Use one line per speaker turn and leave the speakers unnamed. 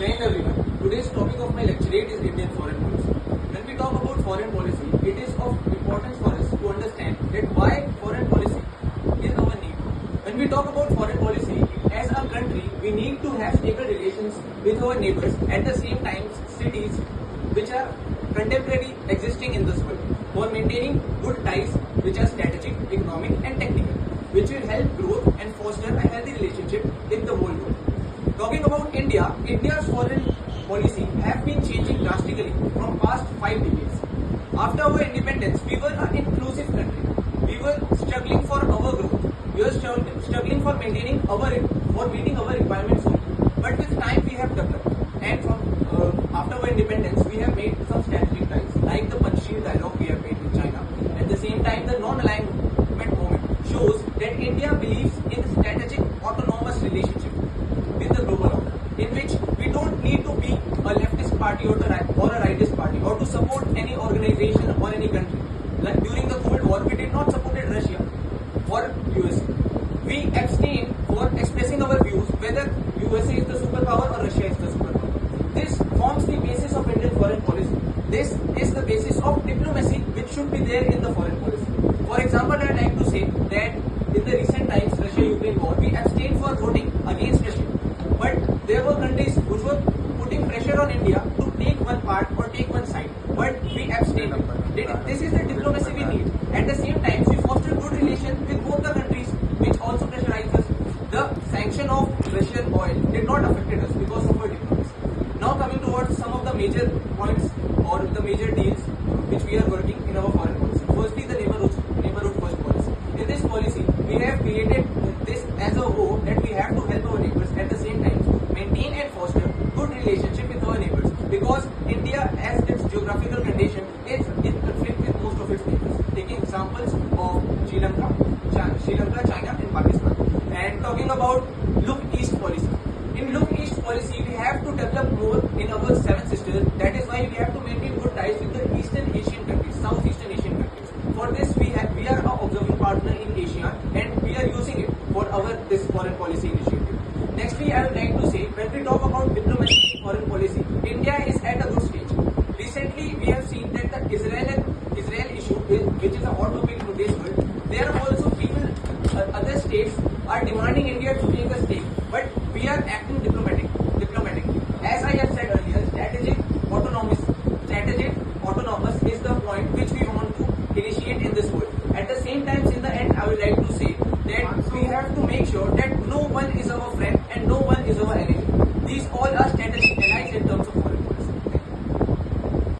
Friend everyone, today's topic of my lecturate is Indian foreign policy. When we talk about foreign policy, it is of importance for us to understand that why foreign policy is our need. When we talk about foreign policy, as a country, we need to have stable relations with our neighbors, at the same time cities which are contemporary existing in this world, for maintaining good ties which are strategic, economic and technical, which will help growth and foster a healthy relationship with the whole world. Talking about India, India's foreign policy have been changing drastically from past 5 decades. After our independence, we were an inclusive country. We were struggling for our growth. We were struggling for maintaining for meeting our requirements only. But with time, we have developed. And from after our independence, we have made some strategic ties, like the Panchsheel dialogue we have made with China. At the same time, the non-alignment movement shows that India believes in strategic autonomous relationship with the global order, in which we don't need to be a leftist party or a rightist party or to support any organization or any country. Like during the Cold War, we did not support Russia or USA. We abstained for expressing our views whether USA is the superpower or Russia is the superpower. This forms the basis of Indian foreign policy. This is the basis of diplomacy which should be there in the foreign policy. For example, I would like to say that in the recent times, Russia-Ukraine war, we abstained for voting against Russia. But there were countries which were putting pressure on India to take one part or take one side. But we abstained. This is the diplomacy we need. At the same time, we foster good relations with both the countries which also pressurize us. The sanction of Russian oil did not affect us because of our diplomacy. Now coming towards some of the major points or the major deals which we are working in our foreign policy. Firstly, the neighborhood first policy. In this policy, we have created this as a hope that we have to help our neighbors, at the same time maintain and foster good relationship with our neighbors, because India, as its geographical condition, is in conflict with most of its neighbors. Taking examples of Sri Lanka, China and Pakistan. And talking about Look East policy. In Look East policy, we have to develop more in our seven sisters. That is why we have to maintain good ties with the Eastern Asian countries, Southeastern Asian countries. For this, we are an observing partner in Asia, and we are using it for this foreign policy initiative. Nextly, I would like to say, when we talk about diplomacy and foreign policy, India is at a good stage. Recently, we have seen that the Israel issue, which is a hot topic in today's world, there are also people, other states are demanding India to take a stake, but we are acting diplomatically. As I have said earlier, strategic autonomous is the point which we want to initiate in this world. At the same time, in the end, I would like to say that we have to make sure that no one is our friend and no one is our enemy. These all are